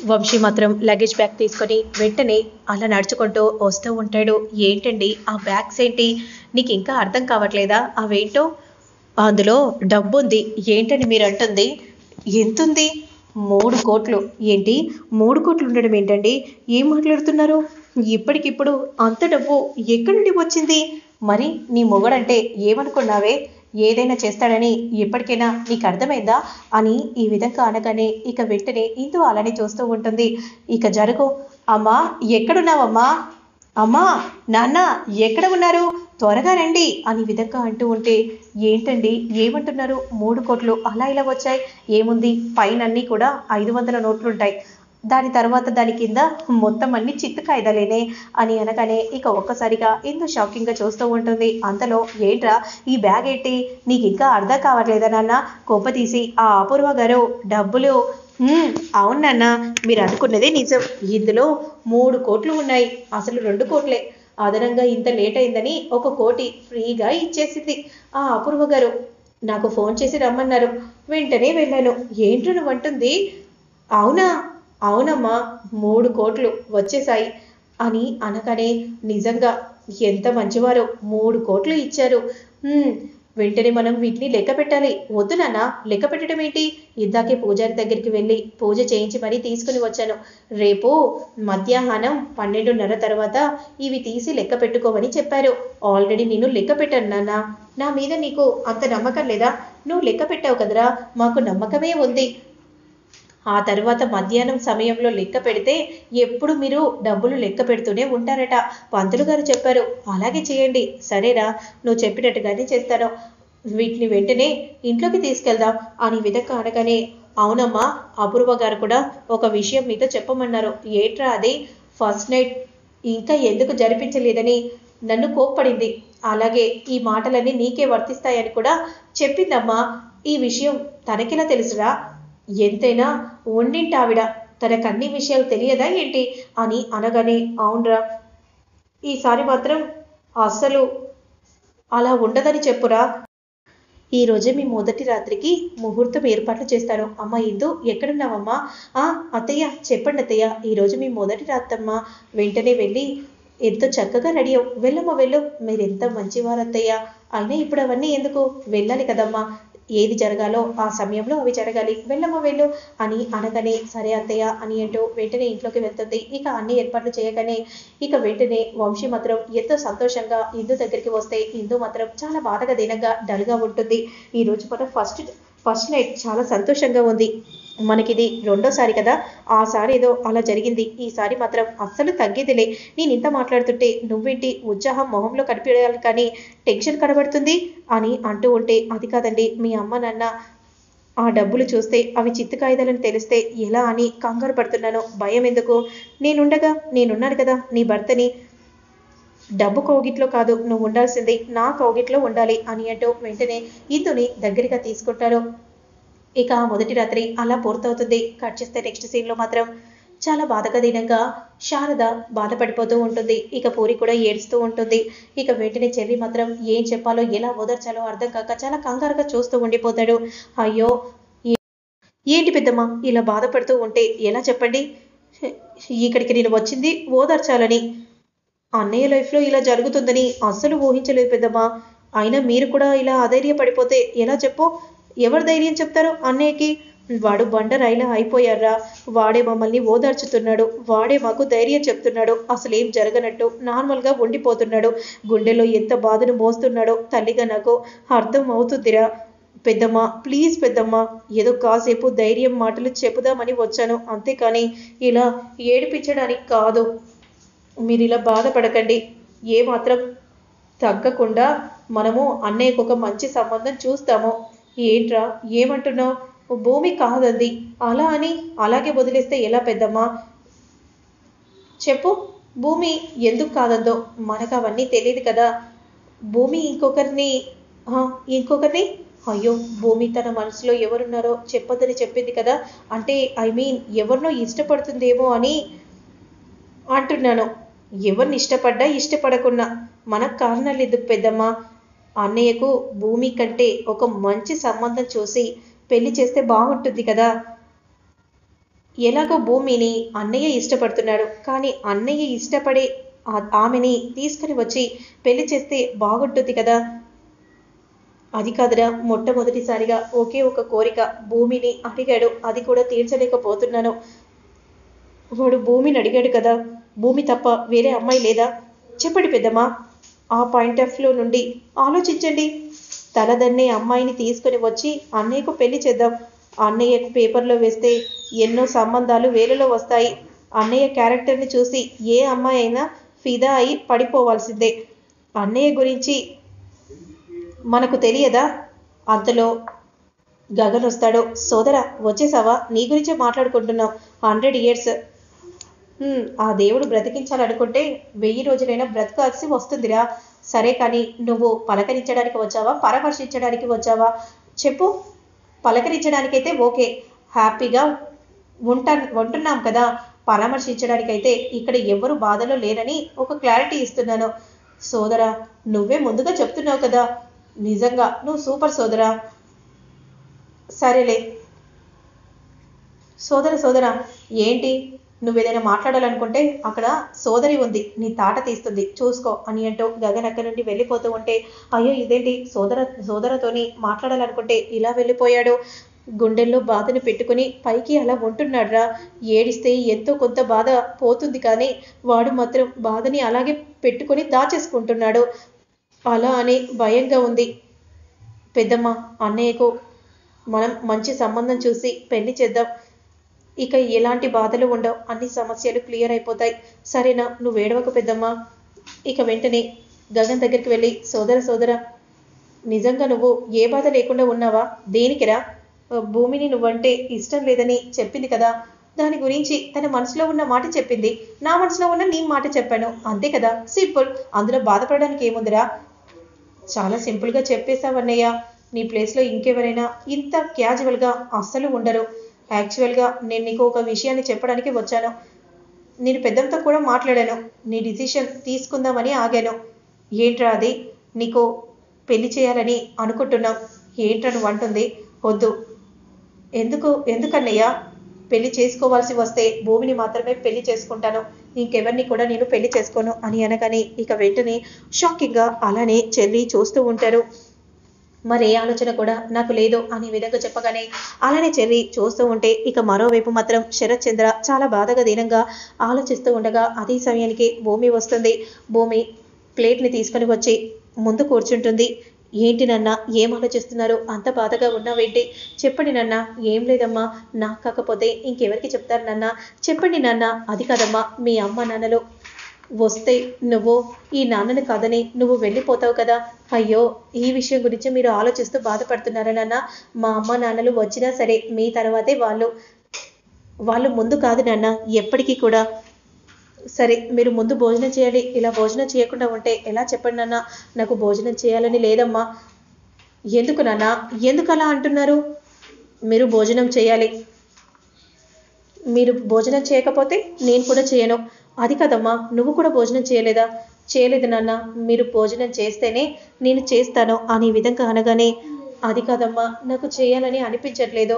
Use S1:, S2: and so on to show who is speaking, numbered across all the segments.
S1: వంశీ మాత్రం luggage bag తీసుకొని వెంటనే అలా నడుచుకుంటూ వస్తూ ఉంటాడు. ఏంటండి ఆ బ్యాగ్స్ ఏంటి? నీకు ఇంకా అర్థం కావట్లేదా? అవేంటో అందులో డబ్బుంది. ఏంటని మీరు అంటుంది? ఎంతుంది? 3 కోట్లు. ఏంటి 3 కోట్లు ఉండడం ఏంటండి? ఏం మాట్లాడుతున్నారు? ఇప్పటికిప్పుడు అంత డబ్బు ఎక్కడి నుండి వచ్చింది? మరి నీ మొగడంటే ఏమనుకున్నావే? ఏదైనా చేస్తాడని ఎప్పటికైనా నీకు అర్థమైందా అని ఈ విధంగా అనగానే ఇక వెంటనే ఇందు అలానే చూస్తూ ఉంటుంది. ఇక జరుగు. అమ్మా, ఎక్కడున్నావమ్మా? అమ్మా, నాన్న, ఎక్కడ ఉన్నారు? త్వరగా రండి అని విధంగా అంటూ ఉంటే, ఏంటండి ఏమంటున్నారు? 3 కోట్లు అలా ఇలా వచ్చాయి? ఏముంది, పైన అన్నీ కూడా 500 నోట్లుంటాయి. దాని తర్వాత దాని కింద మొత్తం అన్ని చిత్తు కాయిదాలేనే అని అనగానే ఇక ఒక్కసారిగా ఎంతో షాకింగ్గా చూస్తూ ఉంటుంది. అంతలో ఏంట్రా ఈ బ్యాగ్ ఏంటి? నీకు ఇంకా అర్థం కావట్లేదా నాన్న? కోప తీసి ఆ అపూర్వ గారు డబ్బులు. అవును నాన్న, మీరు అనుకున్నదే నిజం. ఇందులో 3 కోట్లు ఉన్నాయి. అసలు 2 కోట్లే. అదనంగా ఇంత లేట్ అయిందని 1 కోటి ఫ్రీగా ఇచ్చేసింది ఆ అపూర్వ గారు. నాకు ఫోన్ చేసి రమ్మన్నారు. వెంటనే వెళ్ళాను. ఏంట్రా నువ్వు అంటుంది? అవునా? అవునమ్మా, 3 కోట్లు వచ్చేశాయి అని అనగానే నిజంగా ఎంత మంచివారో, 3 కోట్లు ఇచ్చారు. వెంటనే మనం వీటిని లెక్క పెట్టాలి. వద్దు నాన్న, లెక్క పెట్టడం ఏంటి? ఇందాకే పూజారి దగ్గరికి వెళ్ళి పూజ చేయించి మరీ తీసుకుని వచ్చాను. రేపు మధ్యాహ్నం 12:30 తర్వాత ఇవి తీసి లెక్క పెట్టుకోమని చెప్పారు. ఆల్రెడీ నేను లెక్క పెట్టాను నాన్న. నా మీద నీకు అంత నమ్మకం లేదా? నువ్వు లెక్క పెట్టావు కదరా, మాకు నమ్మకమే ఉంది. ఆ తర్వాత మధ్యాహ్నం సమయంలో లెక్క పెడితే ఎప్పుడు మీరు డబ్బులు లెక్క పెడుతూనే ఉంటారట. పంతులు గారు చెప్పారు. అలాగే చేయండి. సరేరా, నువ్వు చెప్పినట్టుగానే చేస్తాను. వీటిని వెంటనే ఇంట్లోకి తీసుకెళ్దాం అని విధంగా అనగానే, అవునమ్మా, అపూర్వ గారు కూడా ఒక విషయం మీతో చెప్పమన్నారు. ఏట్రా అది? ఫస్ట్ నైట్ ఇంకా ఎందుకు జరిపించలేదని నన్ను కోప్పడింది. అలాగే ఈ మాటలన్నీ నీకే వర్తిస్తాయని కూడా చెప్పిందమ్మా. ఈ విషయం తనకిలా తెలుసురా? ఎంతైనా వండింటావిడ, తనకన్ని విషయాలు తెలియదా ఏంటి అని అనగానే, అవునరా, ఈసారి మాత్రం అస్సలు అలా ఉండదని చెప్పురా. ఈ రోజే మీ మొదటి రాత్రికి ముహూర్తం ఏర్పాట్లు చేస్తాను. అమ్మ ఇందు, ఎక్కడున్నావమ్మా? అత్తయ్య, చెప్పండి అత్తయ్య, ఈరోజు మీ మొదటి రాత్తమ్మా. వెంటనే వెళ్ళి ఎంతో చక్కగా రెడీ అవ్వు. వెళ్ళమ్మా వెళ్ళు. మీరెంత మంచివారు అత్తయ్య. అయినా ఇప్పుడు అవన్నీ ఎందుకు? వెళ్ళాలి కదమ్మా. ఏది జరగాలో ఆ సమయంలో అవి జరగాలి. వెళ్ళమ్మా వెళ్ళు అని అనగానే, సరే అత్తయ్య అని అంటూ వెంటనే ఇంట్లోకి వెళ్తుంది. ఇక అన్ని ఏర్పాట్లు చేయగానే ఇక వెంటనే వంశీ మాత్రం ఎంతో సంతోషంగా ఇందు దగ్గరికి వస్తే ఇందు మాత్రం చాలా బాధగా దీనంగా డల్గా ఉంటుంది. ఈరోజు మన ఫస్ట్ నైట్ చాలా సంతోషంగా ఉంది. మనకిది రెండోసారి కదా. ఆసారి ఏదో అలా జరిగింది. ఈసారి మాత్రం అస్సలు తగ్గేదిలే. నేను ఇంత మాట్లాడుతుంటే నువ్వేంటి ఉత్సాహం మొహంలో కనిపించాలి కానీ టెన్షన్ కనబడుతుంది అని అంటూ ఉంటే, అది కాదండి, మీ అమ్మ నాన్న ఆ డబ్బులు చూస్తే అవి చిత్తు కాగితాలని తెలిస్తే ఎలా అని కంగారు పడుతున్నాను. భయం ఎందుకు? నేనున్నాను కదా నీ భర్తని. డబ్బు కౌగిట్లో కాదు నువ్వు ఉండాల్సింది, నా కౌగిట్లో ఉండాలి అని అంటూ వెంటనే ఇందుని దగ్గరగా తీసుకుంటారు. ఇక మొదటి రాత్రి అలా పూర్తవుతుంది. కట్ చేస్తే నెక్స్ట్ సీన్లో మాత్రం చాలా బాధకదీనంగా శారద బాధపడిపోతూ ఉంటుంది. ఇక పూరి కూడా ఏడుస్తూ ఉంటుంది. ఇక వెంటనే చెర్రి మాత్రం ఏం చెప్పాలో ఎలా ఓదార్చాలో అర్థం కాక చాలా కంగారుగా చూస్తూ ఉండిపోతాడు. అయ్యో, ఏంటి పెద్దమ్మ ఇలా బాధపడుతూ ఉంటే ఎలా చెప్పండి? ఇక్కడికి నేను వచ్చింది ఓదార్చాలని. అన్నయ్య లైఫ్లో ఇలా జరుగుతుందని అస్సలు ఊహించలేదు పెద్దమ్మ. అయినా మీరు కూడా ఇలా అధైర్యపడిపోతే ఎలా చెప్పు? ఎవరు ధైర్యం చెప్తారు అన్నయ్యకి? వాడు బండరాయిలా అయిపోయారా? వాడే మమ్మల్ని ఓదార్చుతున్నాడు. వాడే మాకు ధైర్యం చెప్తున్నాడు. అసలేం జరగనట్టు నార్మల్గా ఉండిపోతున్నాడు. గుండెలో ఎంత బాధను మోస్తున్నాడో తల్లిగా నాకు అర్థం అవుతుందిరా. పెద్దమ్మ, ప్లీజ్ పెద్దమ్మ, ఏదో కాసేపు ధైర్యం మాటలు చెబుదామని వచ్చాను, అంతేకాని ఇలా ఏడిపించడానికి కాదు. మీరు ఇలా బాధపడకండి. ఏమాత్రం తగ్గకుండా మనము అన్నయ్యకు ఒక మంచి సంబంధం చూస్తాము. ఏంట్రా ఏమంటున్నావు? భూమి కాదంది. అలా అని అలాగే వదిలేస్తే ఎలా పెద్దమ్మా? చెప్పు. భూమి ఎందుకు కాదందో మనకు అవన్నీ తెలియదు కదా. భూమి ఇంకొకరిని అయ్యో, భూమి తన మనసులో ఎవరున్నారో చెప్పొద్దని చెప్పింది కదా. అంటే ఐ మీన్ ఎవరినో ఇష్టపడుతుందేమో అని అంటున్నాను. ఎవరిని ఇష్టపడ్డా ఇష్టపడకున్నా మనకు కారణాలు ఎందుకు పెద్దమ్మా? అన్నయ్యకు భూమి కంటే ఒక మంచి సంబంధం చూసి పెళ్లి చేస్తే బాగుంటుంది కదా. ఎలాగో భూమిని అన్నయ్య ఇష్టపడుతున్నాడు, కానీ అన్నయ్య ఇష్టపడే ఆమెని తీసుకుని వచ్చి పెళ్లి చేస్తే బాగుంటుంది కదా. అది కాదురా, మొట్టమొదటిసారిగా ఒకే ఒక కోరిక భూమిని అడిగాడు, అది కూడా తీర్చలేకపోతున్నాను. వాడు భూమిని అడిగాడు కదా, భూమి తప్ప వేరే అమ్మాయి లేదా? చెప్పండి పెద్దమ్మా. ఆ పాయింట్ ఆఫ్ వ్యూ నుండి ఆలోచించండి. తలదన్నే అమ్మాయిని తీసుకుని వచ్చి అన్నయ్యకు పెళ్లి చేద్దాం. అన్నయ్యకు పేపర్లో వేస్తే ఎన్నో సంబంధాలు వేలలో వస్తాయి. అన్నయ్య క్యారెక్టర్ని చూసి ఏ అమ్మాయి అయినా ఫిదా అయి పడిపోవాల్సిందే. అన్నయ్య గురించి మనకు తెలియదా? అంతలో గగన్ వస్తాడు. సోదరా వచ్చేసావా? నీ గురించే మాట్లాడుకుంటున్నాం. 100 years. ఆ దేవుడు బ్రతికించాలనుకుంటే 1000 రోజులైనా బ్రతకాల్సి వస్తుందిరా. సరే కానీ నువ్వు పలకరించడానికి వచ్చావా, పరామర్శించడానికి వచ్చావా? చెప్పు. పలకరించడానికైతే ఓకే, హ్యాపీగా ఉంటున్నాం కదా. పరామర్శించడానికైతే ఇక్కడ ఎవరు బాధలో లేరని ఒక క్లారిటీ ఇస్తున్నాను. సోదరా నువ్వే ముందుగా చెప్తున్నావు కదా. నిజంగా నువ్వు సూపర్ సోదరా. సరేలే సోదర ఏంటి, నువ్వేదైనా మాట్లాడాలనుకుంటే అక్కడ సోదరి ఉంది, నీ తాట తీస్తుంది, చూసుకో అని అంటూ గగన్ అక్కడి నుండి వెళ్ళిపోతూ ఉంటే, అయ్యో ఇదేంటి, సోదరతోని మాట్లాడాలనుకుంటే ఇలా వెళ్ళిపోయాడు. గుండెల్లో బాధను పెట్టుకుని పైకి అలా ఉంటున్నాడురా. ఏడిస్తే ఎంతో కొంత బాధ పోతుంది, కానీ వాడు మాత్రం బాధని అలాగే పెట్టుకొని దాచేసుకుంటున్నాడు. అలా అని భయంగా ఉంది. పెద్దమ్మ, అన్నయ్యకు మనం మంచి సంబంధం చూసి పెళ్లి చేద్దాం. ఇక ఎలాంటి బాధలు ఉండవు, అన్ని సమస్యలు క్లియర్ అయిపోతాయి. సరేనా, నువ్వు ఏడవక పెద్దమ్మ. ఇక వెంటనే గగన్ దగ్గరికి వెళ్ళి, సోదర నిజంగా నువ్వు ఏ బాధ లేకుండా ఉన్నావా? దేనికిరా? భూమిని నువ్వంటే ఇష్టం లేదని చెప్పింది కదా, దాని గురించి తన మనసులో ఉన్న మాట చెప్పింది, నా మనసులో ఉన్న నీ మాట చెప్పాను, అంతే కదా, సింపుల్. అందులో బాధపడడానికి ఏముందిరా? చాలా సింపుల్గా చెప్పేశావన్నయ్య. నీ ప్లేస్లో ఇంకెవరైనా ఇంత క్యాజువల్గా అస్సలు ఉండరు. యాక్చువల్గా నేను నీకు ఒక విషయాన్ని చెప్పడానికి వచ్చాను. నేను పెద్దంతో కూడా మాట్లాడాను, నీ డిసిషన్ తీసుకుందామని ఆగాను. ఏంట్రా అది? నీకు పెళ్లి చేయాలని అనుకుంటున్నాం. ఏంట్రా నువ్వు అంటుంది? వద్దు. ఎందుకన్నయ్యా? పెళ్లి చేసుకోవాల్సి వస్తే భూమిని మాత్రమే పెళ్లి చేసుకుంటాను, ఇంకెవరిని కూడా నేను పెళ్లి చేసుకోను అని అనగానే ఇక వెంటనే షాకింగ్గా అలానే చెల్లి చూస్తూ ఉంటారు. మరే ఆలోచన కూడా నాకు లేదు అనే విధంగా చెప్పగానే అలానే చెల్లి చూస్తూ ఉంటే, ఇక మరోవైపు మాత్రం శరత్ చంద్ర చాలా బాధగా దీనంగా ఆలోచిస్తూ ఉండగా అదే సమయానికి భూమి వస్తుంది. భూమి ప్లేట్ని తీసుకొని వచ్చి ముందు కూర్చుంటుంది. ఏంటి నాన్న, ఏం ఆలోచిస్తున్నారు? అంత బాధగా ఉన్నావేంటి? చెప్పండి నాన్న. ఏం లేదమ్మా, నాకు కాకపోతే ఇంకెవరికి చెప్తారు నాన్న? చెప్పండి నాన్న. అది కాదమ్మా, మీ అమ్మ నాన్నలు వస్తే నువ్వు ఈ నాన్నని కాదని నువ్వు వెళ్ళిపోతావు కదా. అయ్యో, ఈ విషయం గురించి మీరు ఆలోచిస్తూ బాధపడుతున్నారా నాన్న? మా అమ్మ నాన్నలు వచ్చినా సరే మీ తర్వాతే వాళ్ళు ముందు కాదు నాన్న, ఎప్పటికీ కూడా. సరే, మీరు ముందు భోజనం చేయాలి. ఇలా భోజనం చేయకుండా ఉంటే ఎలా చెప్పండి నాన్న? నాకు భోజనం చేయాలని లేదమ్మా. ఎందుకు నాన్న, ఎందుకు అలా అంటున్నారు? మీరు భోజనం చేయాలి. మీరు భోజనం చేయకపోతే నేను కూడా చేయను. అది కదమ్మా, నువ్వు కూడా భోజనం చేయలేదా? చేయలేదు నాన్న, మీరు భోజనం చేస్తేనే నేను చేస్తాను అనే విధంగా అనగానే, అది కాదమ్మా, నాకు చేయాలని అనిపించట్లేదు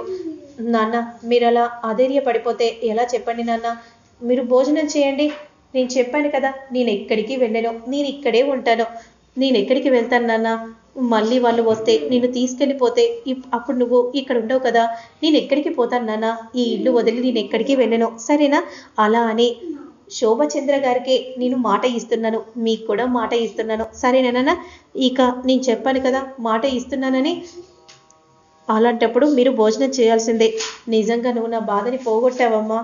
S1: నాన్న. మీరు అలా అధైర్యపడిపోతే ఎలా చెప్పండి నాన్న? మీరు భోజనం చేయండి. నేను చెప్పాను కదా, నేను ఎక్కడికి వెళ్ళను, నేను ఇక్కడే ఉంటాను. నేను ఎక్కడికి వెళ్తాను నాన్న? మళ్ళీ వాళ్ళు వస్తే నిన్ను తీసుకెళ్ళిపోతే అప్పుడు నువ్వు ఇక్కడ ఉండవు కదా. నేను ఎక్కడికి పోతాను నాన్న? ఈ ఇల్లు వదిలి నేను ఎక్కడికి వెళ్ళను, సరేనా? అలా అని శోభచంద్ర గారికి నేను మాట ఇస్తున్నాను, మీకు కూడా మాట ఇస్తున్నాను, సరేనా? ఇక నేను చెప్పాను కదా మాట ఇస్తున్నానని, అలాంటప్పుడు మీరు భోజనం చేయాల్సిందే. నిజంగా నువ్వు నా బాధని పోగొట్టావమ్మా.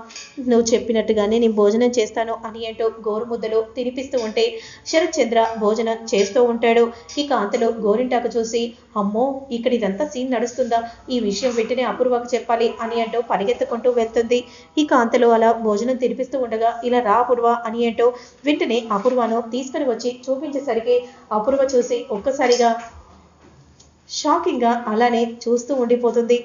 S1: నువ్వు చెప్పినట్టుగానే నేను భోజనం చేస్తాను అని అంటూ గోరుముద్దలు తినిపిస్తూ ఉంటే శరత్ చంద్ర భోజనం చేస్తూ ఉంటాడు. ఇక అంతలో గోరింటాకు చూసి, అమ్మో ఇక్కడ ఇదంతా సీన్ నడుస్తుందా, ఈ విషయం వెంటనే అపూర్వకు చెప్పాలి అని అంటూ పరిగెత్తుకుంటూ వెళ్తుంది. ఇక అంతలో అలా భోజనం తినిపిస్తూ ఉండగా, ఇలా రా అపూర్వ అని అంటూ వెంటనే అపూర్వను తీసుకుని వచ్చి చూపించేసరికి అపూర్వ చూసి ఒక్కసారిగా షాకింగ్గా అలానే చూస్తూ ఉండిపోతుంది.